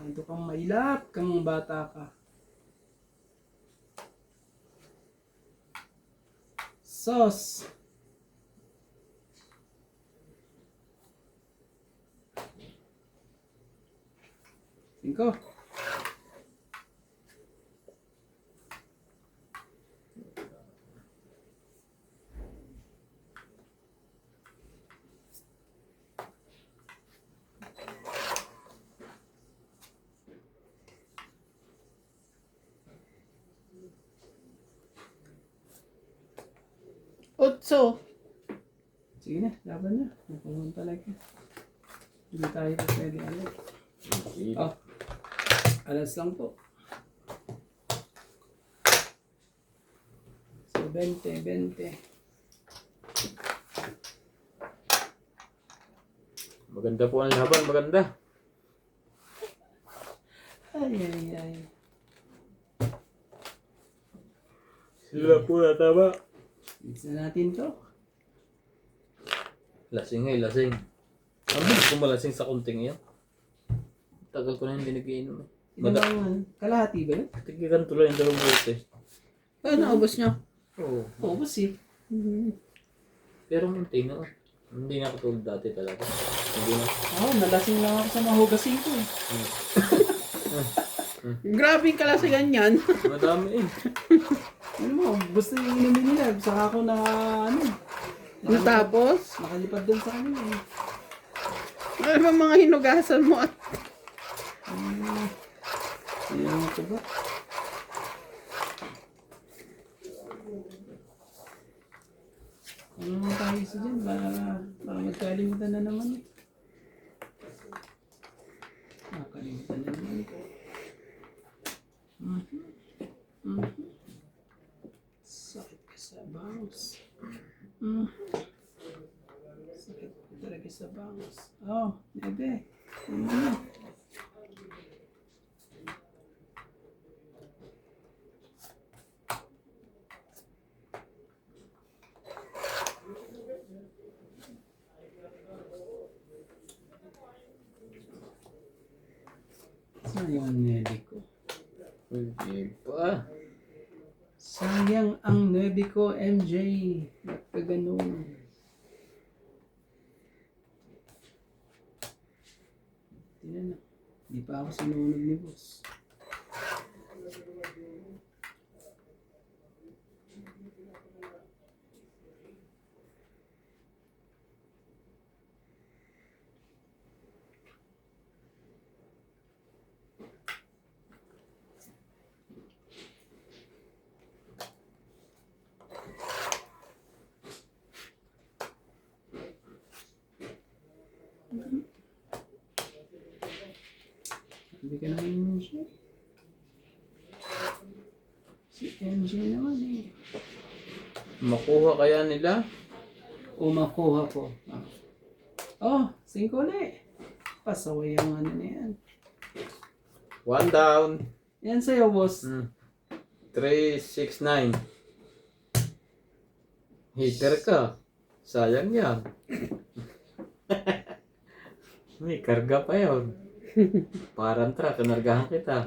Ito kang mailap, kang bata ka. Sauce. Cinco. Otso. Sige na, laban na. Nakulong talaga. Hindi tayo pa pwede alam. Oh, alas lang po. So, 20. Maganda po ang laban, maganda. Sampu na tama. Mix na natin to. Lasing ay lasing. Ang bilis ko malasing sa kunting yan. Tagal ko na hindi nag-iinom eh. Ilang kalahati ba yun? Tigigan tuloy yung dalawang bote. Ay, naubos nyo. Oo. Oo, kasi. Pero munti na. Hindi na katulad dati talaga. Hindi na. Oo, nalasing lang ako sa mahugasin ko eh. Grabe yung kalasagan yan. Madami eh. Ano mo, gusto yung inumin nila. Saka ako na, Natapos, nakalipad doon sa kanila eh. ano ba mga hinugasan mo at Ayan ito ba? Ano naman tayo isa dyan? Baka magkalimutan na naman eh. Nakalimutan na naman eh. Sakit ka sa bangs. Sakit ka talaga sa bangs. Oh, bebe. Ano na? Sayang ang nebi ko. Hindi pa. Sayang ang nebi ko, MJ. Ba't ka ganun? Tingnan na. Hindi pa ako sinunod ni boss. Hindi ka naman siya. Si MJ naman eh. Makuha kaya nila? O makuha ko. Oh, 5 na eh. Pasaway ang ano na yan. 1 down. Yan sa'yo, boss. 3, 6, 9. Hater ka. Sayang yan. May karga pa yun. Parang truck, kanargahan kita.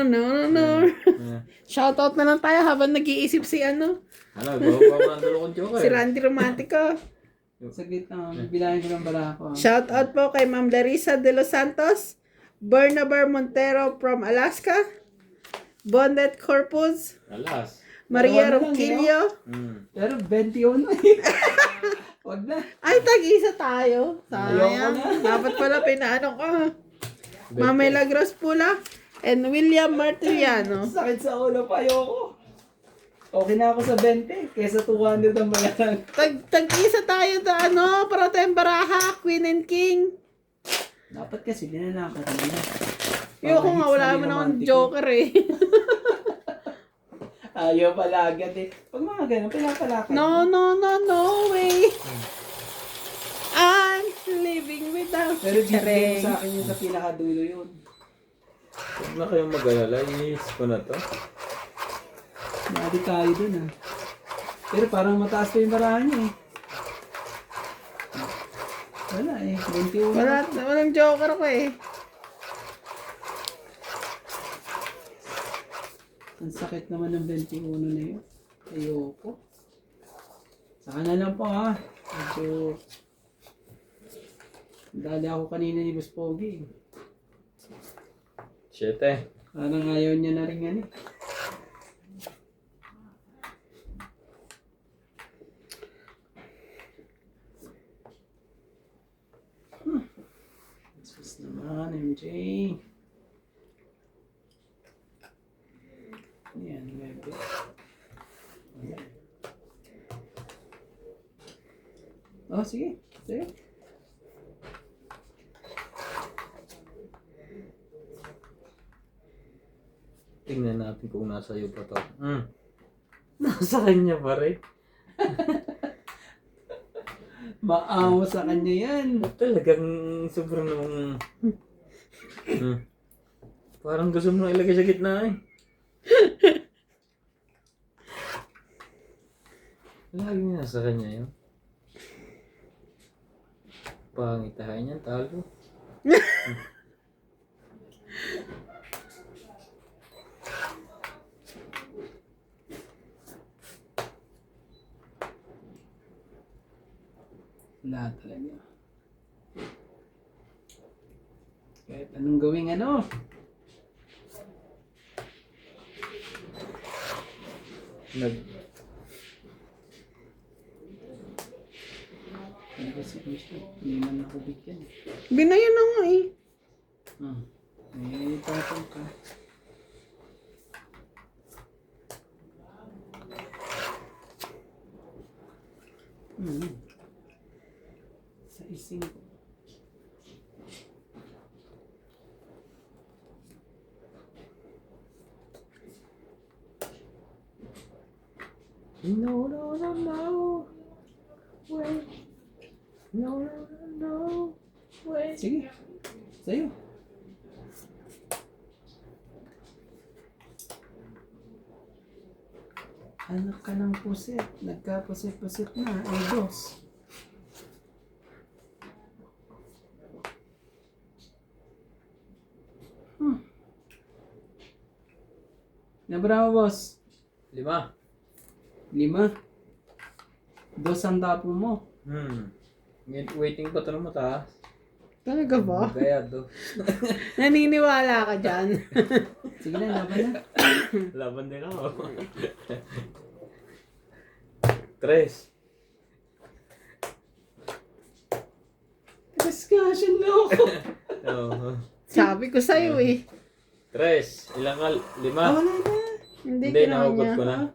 no. Shoutout na lang tayo habang nag-iisip si ano, Ano, gawa mo ng dalawang joker. si Randy Romantico. Saglit na, bilahin ko ng bala ko. Shoutout po kay Ma'am Larissa De Los Santos, Bernabar Montero from Alaska, Bonnet Corpus, Alas. Maria Dalawa na lang, Ronquillo. Pero 21 eh. Wag na. Ay, tag-isa tayo. Ayoko Sayang. na. Dapat pala pinaano ko. Mamay Lagros Pula and William Martiriano. Sakit sa ulo pa, ayoko. Okay na ako sa 20, kesa 200 ang bayaran. Tag-isa tayo sa ano, para tayong baraha, Queen and King. Dapat kasi dinalakan nila. Ayoko nga, wala naman akong joker eh. Ayaw pala agad eh. Pag mga ganun, pinapalakan. No way. I'm living without Pero you. bibigyan mo sa akin yung sa pinakadulo yun. Huwag na kayong mag-alala. Inis ko na to. Mali tayo dun ah. Pero parang mataas pa yung barahan niya eh. Wala eh, 21. Walang joker ko eh. Ang sakit naman ng 21 na yun. Ayoko. Saka na lang po ha. Medyo... Dali ako kanina ni Boss Pogi. 7. Parang ayaw niya na rin yan eh. Sus naman, MJ. Yan, bebe. Oh, sige. Sige. Tingnan natin kung nasa iyo pa to. Nasa kanya pa rin. Maawa sa kanya yan. Talagang sobrang namang... Parang gusto mo na ilagay sa gitna eh. Lagi nasa kanya yun. Pangitahan niyan, talo. Wala talaga. Kahit anong gawing ano. Nag... Ano ba si Michelle? Hindi man ako bigyan. Binayan na nga eh. Tapang ka. Sa ising ko. No, no, no, no. Wait. No, no, no, no. Wait. Sige. Sa'yo. Anak ka ng pusit. Nagka-pusit-pusit na. Ay, boss. Nabravo, boss. 5. 5. 2 ang tapo mo. Waiting pa ito ng mataas. Talaga ba? Gayado. Naniniwala ka dyan. Sige na, laban na. Laban din ako. 3. Discussion na ako. Oo. Sabi ko sa'yo eh. 3. Ilang ka? 5. Wala na. Hindi, Hindi, kinahan nahugot niya. ko na.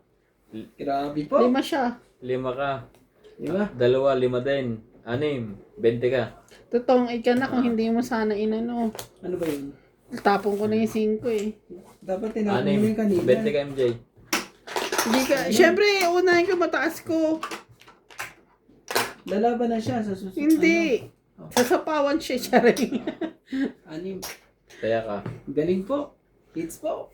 Grabe po. 5 siya. 5 ka. Di ba? 2, 5 din. 6, 20 ka. Totoong ika na kung hindi mo sana inano. Ano ba yun? Tapong ko na yung 5 eh. Dapat tinapon mo 6, yung kanina. 20 ka MJ. Hindi ka, syempre, unahin ko mataas ko. Lalaban na siya sa susunod. Hindi. Sasapawan siya siya rin. Anim. Kaya ka. Galing po. Hits po.